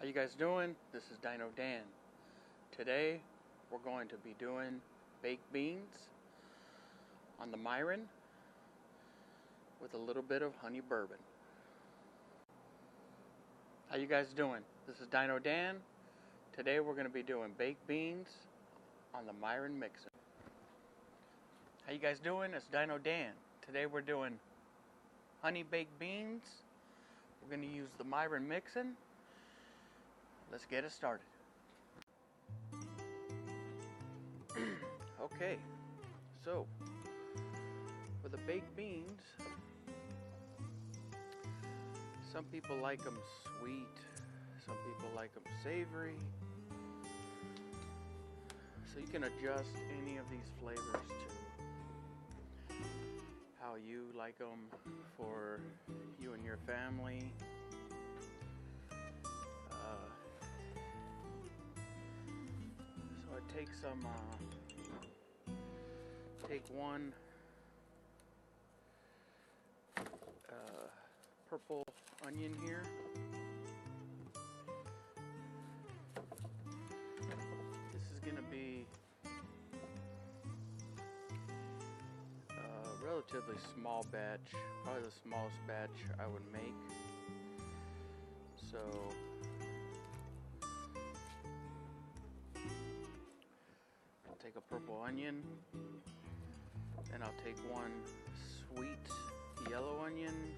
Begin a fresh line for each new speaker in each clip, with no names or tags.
How you guys doing? This is Dyno Dan. Today we're going to be doing baked beans on the Myron with a little bit of honey bourbon. How you guys doing? This is Dyno Dan. Today we're going to be doing baked beans on the Myron mixer. How you guys doing? It's Dyno Dan. Today we're doing honey baked beans. We're going to use the Myron mixing. Let's get it started. Okay, so for the baked beans, some people like them sweet, some people like them savory. So you can adjust any of these flavors to how you like them for you and your family. So I take some, take one purple onion here. This is going to be a relatively small batch, probably the smallest batch I would make. So I'll take a purple onion, then I'll take one sweet yellow onion.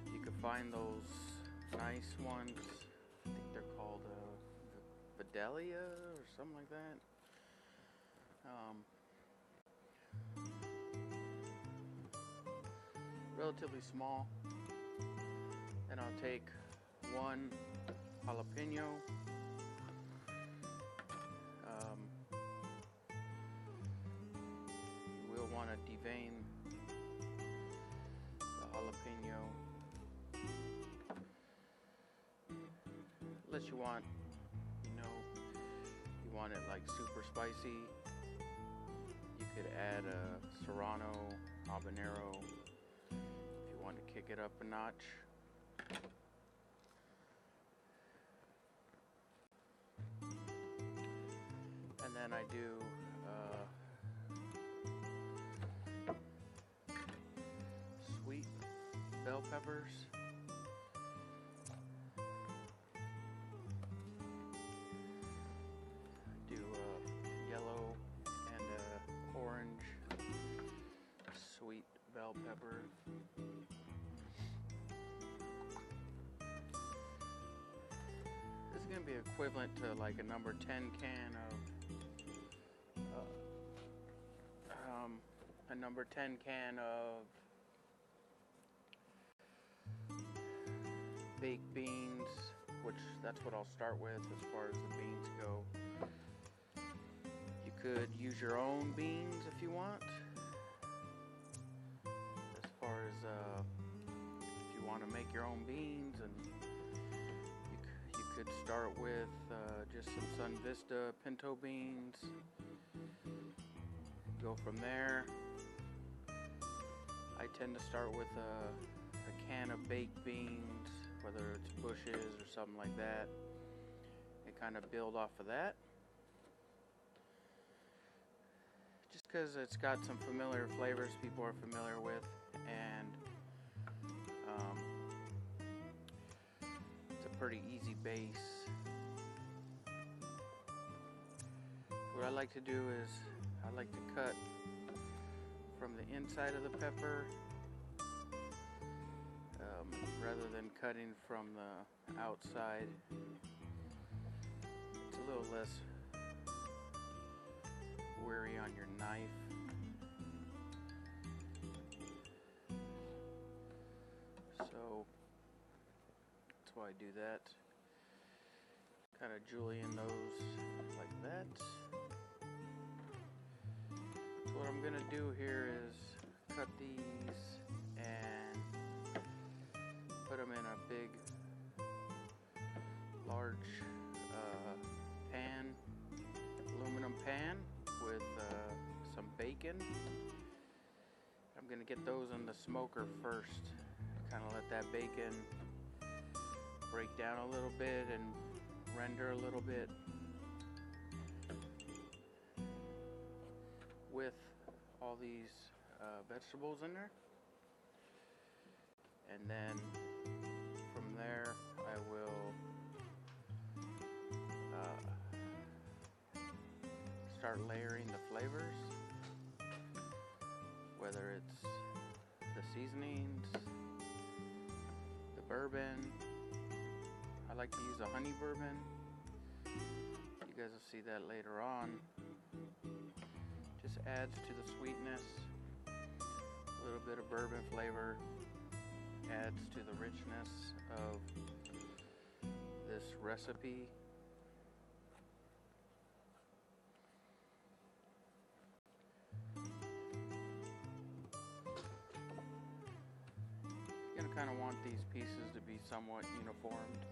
You can find those nice ones. I think they're called Vidalia or something like that. Relatively small. Then I'll take one jalapeno. We'll want to devein the jalapeno. Unless you want, you want it like super spicy, you could add a serrano, habanero, if you want to kick it up a notch. And then I do sweet bell peppers. Do yellow and orange sweet bell pepper. This is going to be equivalent to like a number 10 can of baked beans, which that's what I'll start with as far as the beans go. You could use your own beans if you want. As far as if you want to make your own beans, and you could start with just some Sun Vista pinto beans. Go from there. I tend to start with a can of baked beans, whether it's Bush's or something like that, and kind of build off of that. Just because it's got some familiar flavors people are familiar with, and it's a pretty easy base. What I like to do is I like to cut from the inside of the pepper rather than cutting from the outside. It's a little less weary on your knife. So that's why I do that. Kind of julienne those like that. So what I'm going to do here is cut these and put them in a big, large pan, aluminum pan with some bacon. I'm going to get those in the smoker first. Kind of let that bacon break bake down a little bit and render a little bit with all these vegetables in there. And then from there I will start layering the flavors, whether it's the seasonings, the bourbon. I like to use a honey bourbon. You guys will see that later on. Just adds to the sweetness. A little bit of bourbon flavor adds to the richness of this recipe. You're going to kind of want these pieces to be somewhat uniformed.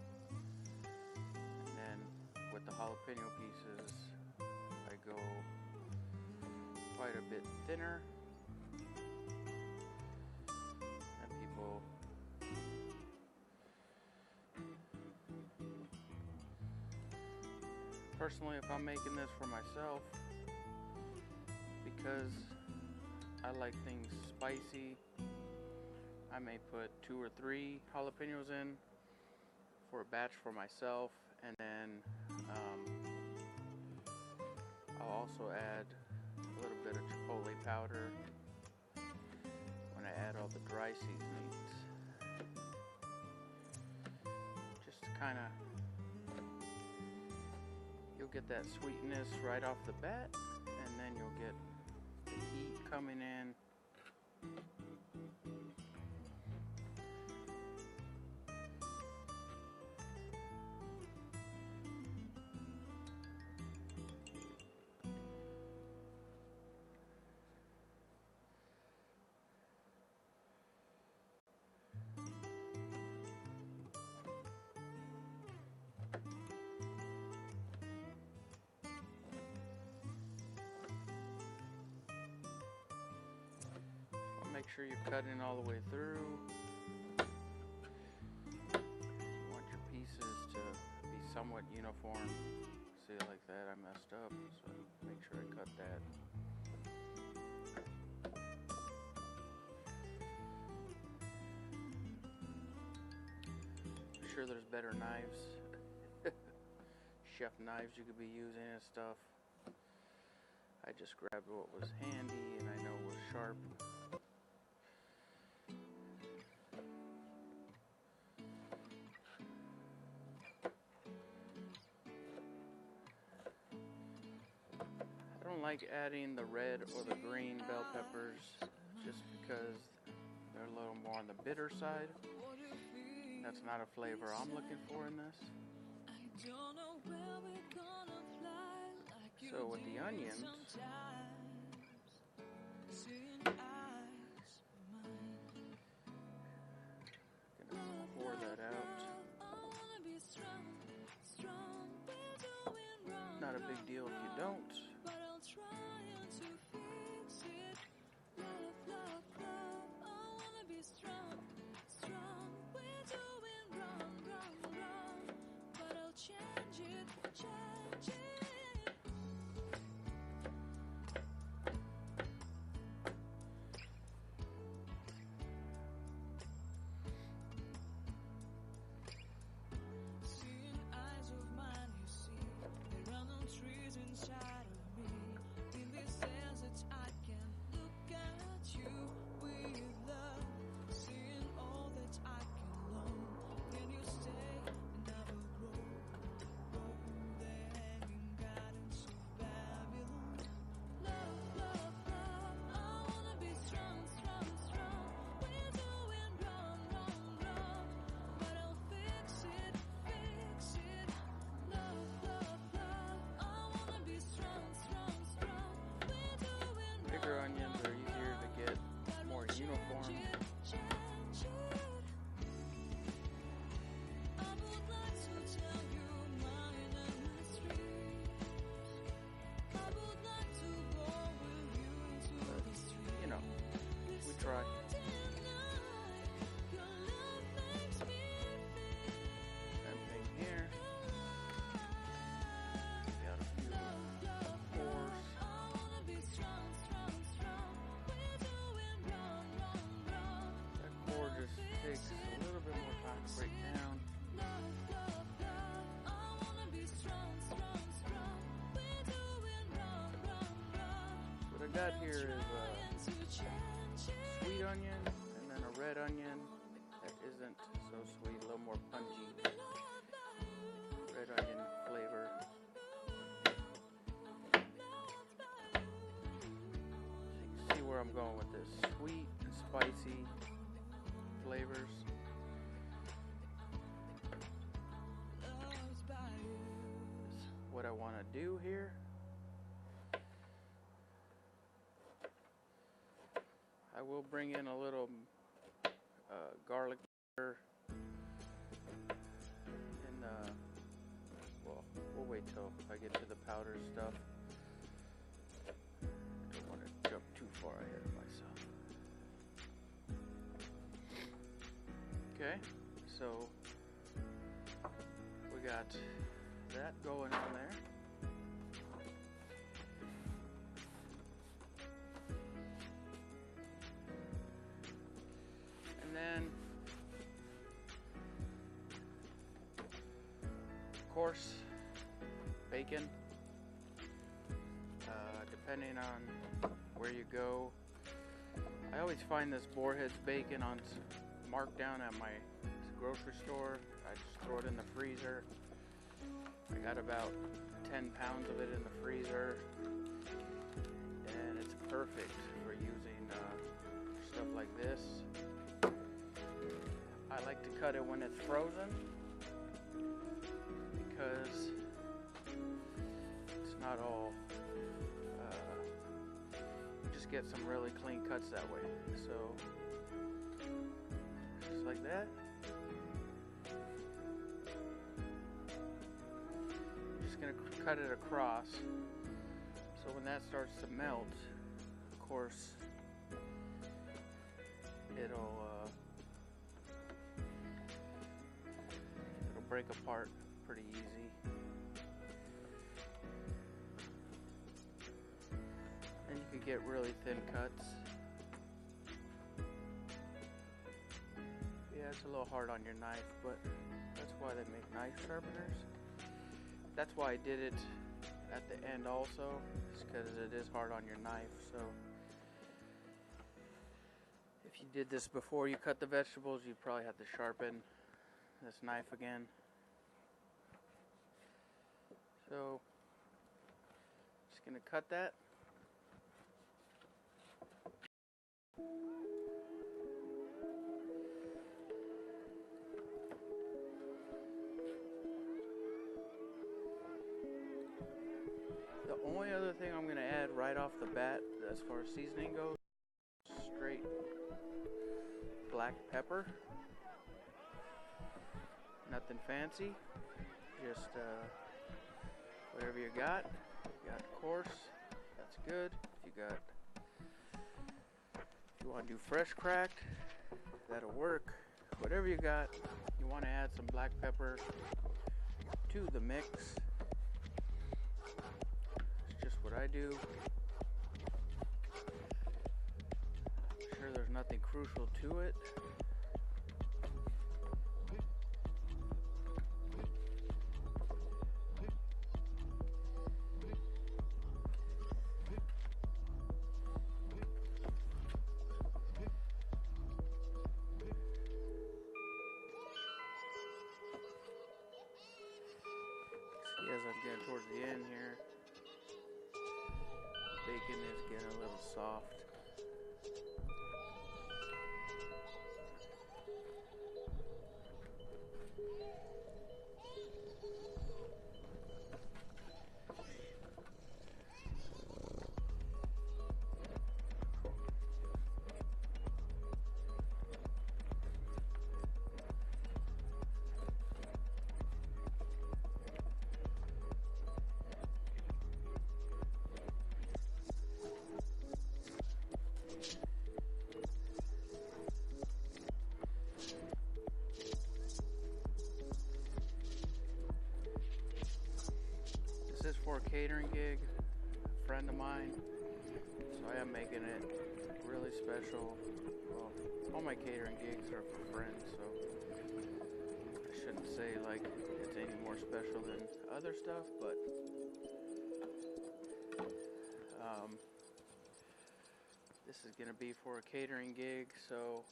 And then with the jalapeno pieces, I go quite a bit thinner. And people personally, if I'm making this for myself, because I like things spicy, I may put 2 or 3 jalapenos in for a batch for myself, and then I'll also add a little bit of chipotle powder when I add all the dry seasonings, just to kind of, you'll get that sweetness right off the bat, and then you'll get the heat coming in. Make sure you're cutting all the way through. You want your pieces to be somewhat uniform. See, like that, I messed up, so make sure I cut that. I'm sure there's better knives, chef knives you could be using and stuff. I just grabbed what was handy and I know was sharp. I don't like adding the red or the green bell peppers just because they're a little more on the bitter side. That's not a flavor I'm looking for in this. So with the onions, gonna pour that out. Not a big deal if you don't. got here is sweet onion and then a red onion that isn't so sweet, a little more punchy. Red onion flavor. So you can see where I'm going with this. Sweet and spicy flavors. That's what I want to do here. I will bring in a little garlic powder and well, we'll wait till I get to the powder stuff. I don't want to jump too far ahead of myself. Okay, so we got that going on there. And then, of course, bacon. Depending on where you go, I always find this Boarhead's bacon on markdown at my grocery store. I just throw it in the freezer. I got about 10 pounds of it in the freezer, and it's perfect for using stuff like this. I like to cut it when it's frozen because it's not all, you just get some really clean cuts that way. So, just like that. I'm just going to cut it across. So when that starts to melt, of course, it'll break apart pretty easy. And you can get really thin cuts. Yeah, it's a little hard on your knife, but that's why they make knife sharpeners. That's why I did it at the end also, is because it is hard on your knife. So if you did this before you cut the vegetables, you'd probably have to sharpen this knife again. So, just going to cut that. The only other thing I'm going to add right off the bat, as far as seasoning goes, straight black pepper. Nothing fancy, just whatever you got. You got coarse, that's good. If you want to do fresh cracked, that'll work. Whatever you got, you want to add some black pepper to the mix. It's just what I do. I'm sure there's nothing crucial to it. As I'm getting towards the end here, bacon is getting a little soft. This is for a catering gig, a friend of mine, so I am making it really special. Well, all my catering gigs are for friends, so I shouldn't say like it's any more special than other stuff, but This is going to be for a catering gig, so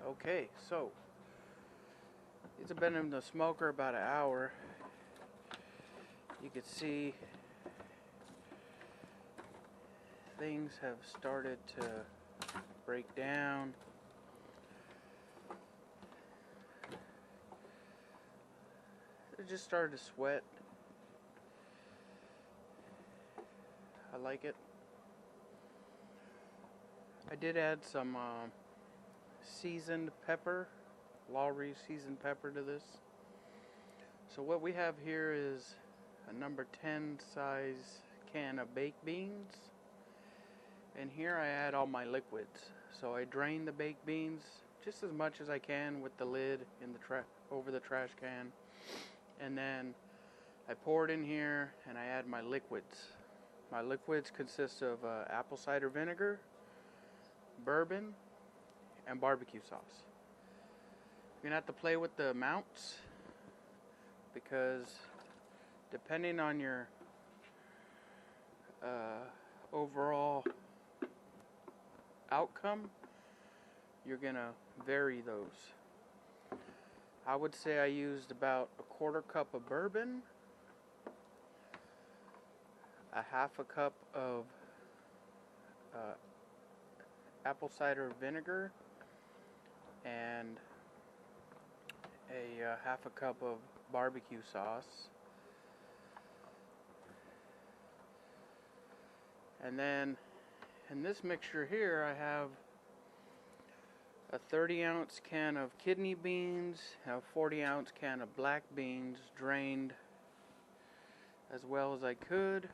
okay, so it's been in the smoker about an hour. You can see things have started to break down. It just started to sweat. I like it. I did add some seasoned pepper, Lowry seasoned pepper to this. So what we have here is a number 10 size can of baked beans. And here I add all my liquids. So I drain the baked beans just as much as I can with the lid in the over the trash can. And then I pour it in here and I add my liquids. My liquids consist of apple cider vinegar, bourbon, and barbecue sauce. You're gonna have to play with the amounts because depending on your overall outcome, you're gonna vary those. I would say I used about a quarter cup of bourbon, a half a cup of apple cider vinegar, and a half a cup of barbecue sauce. And then in this mixture here I have a 30-ounce can of kidney beans, a 40-ounce can of black beans drained as well as I could.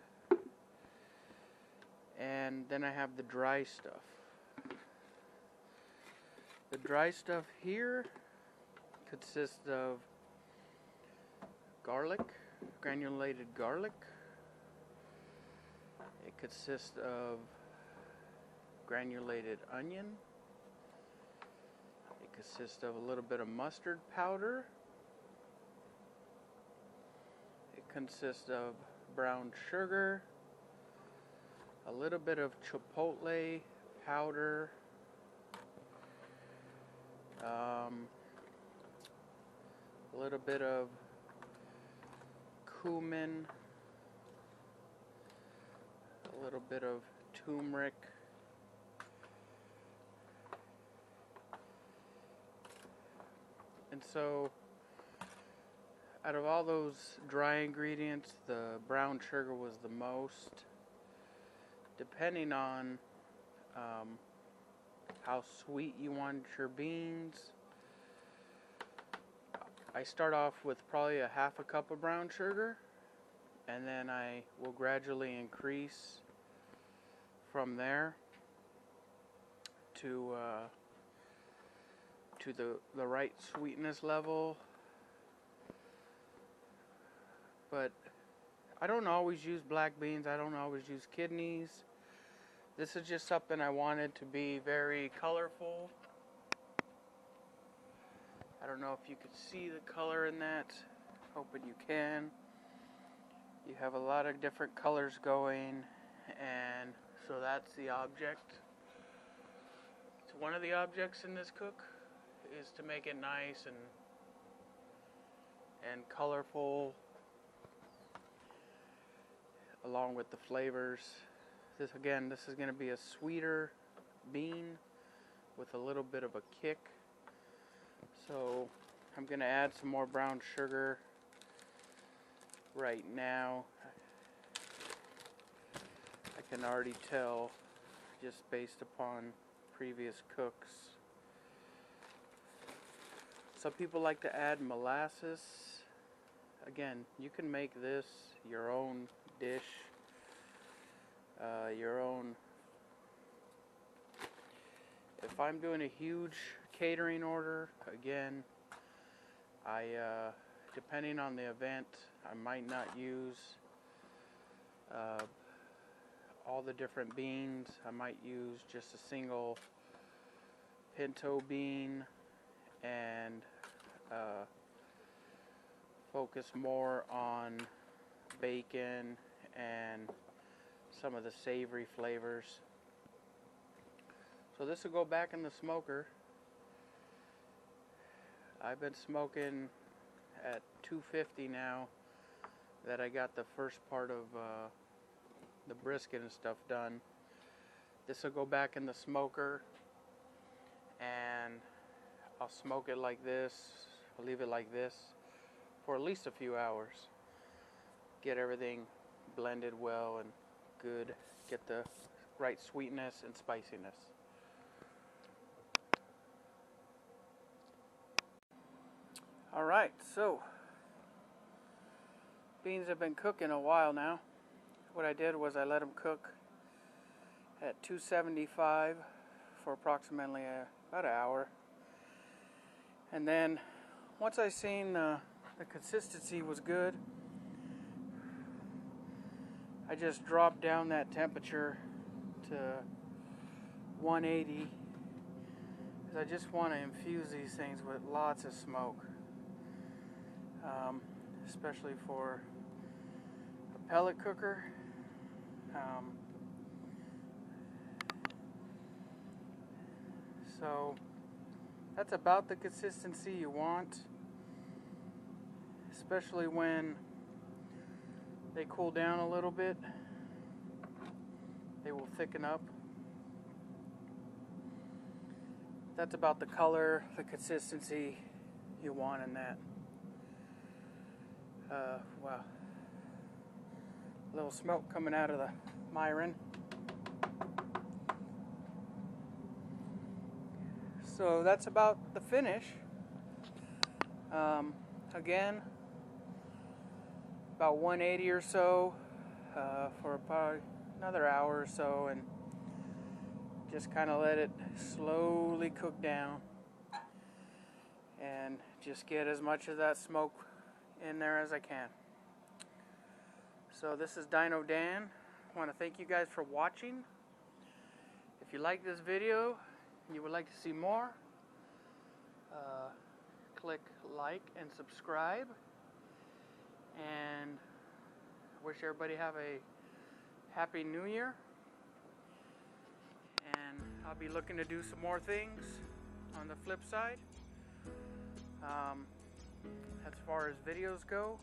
And then I have the dry stuff. The dry stuff here consists of garlic, granulated garlic. It consists of granulated onion. It consists of a little bit of mustard powder. It consists of brown sugar, a little bit of chipotle powder, a little bit of cumin, a little bit of turmeric, and so out of all those dry ingredients, the brown sugar was the most. Depending on how sweet you want your beans, I start off with probably a half a cup of brown sugar, and then I will gradually increase from there to the right sweetness level. But I don't always use black beans. I don't always use kidneys. This is just something I wanted to be very colorful. I don't know if you could see the color in that. Hoping you can. You have a lot of different colors going, and so that's the object. It's one of the objects in this cook is to make it nice and colorful, along with the flavors. This is going to be a sweeter bean with a little bit of a kick. So I'm going to add some more brown sugar right now. I can already tell just based upon previous cooks. Some people like to add molasses. Again, you can make this your own dish, your own. If I'm doing a huge catering order, again, depending on the event, I might not use all the different beans. I might use just a single pinto bean and focus more on bacon and some of the savory flavors. So this will go back in the smoker. I've been smoking at 250 now that I got the first part of the brisket and stuff done. This will go back in the smoker and I'll smoke it like this. I'll leave it like this for at least a few hours. Get everything blended well and good. Get the right sweetness and spiciness. Alright, so beans have been cooking a while now. What I did was I let them cook at 275 for approximately about an hour. And then once I seen the consistency was good, I just dropped down that temperature to 180 because I just want to infuse these things with lots of smoke, especially for a pellet cooker. So that's about the consistency you want, especially when they cool down a little bit. They will thicken up. That's about the color, the consistency you want in that. Wow. A little smoke coming out of the Myron. So that's about the finish. Again, about 180 or so for about another hour or so, and just kind of let it slowly cook down and just get as much of that smoke in there as I can. So this is Dyno Dan. I want to thank you guys for watching. If you like this video and you would like to see more, click like and subscribe. And I wish everybody have a happy new year. And I'll be looking to do some more things on the flip side. As far as videos go,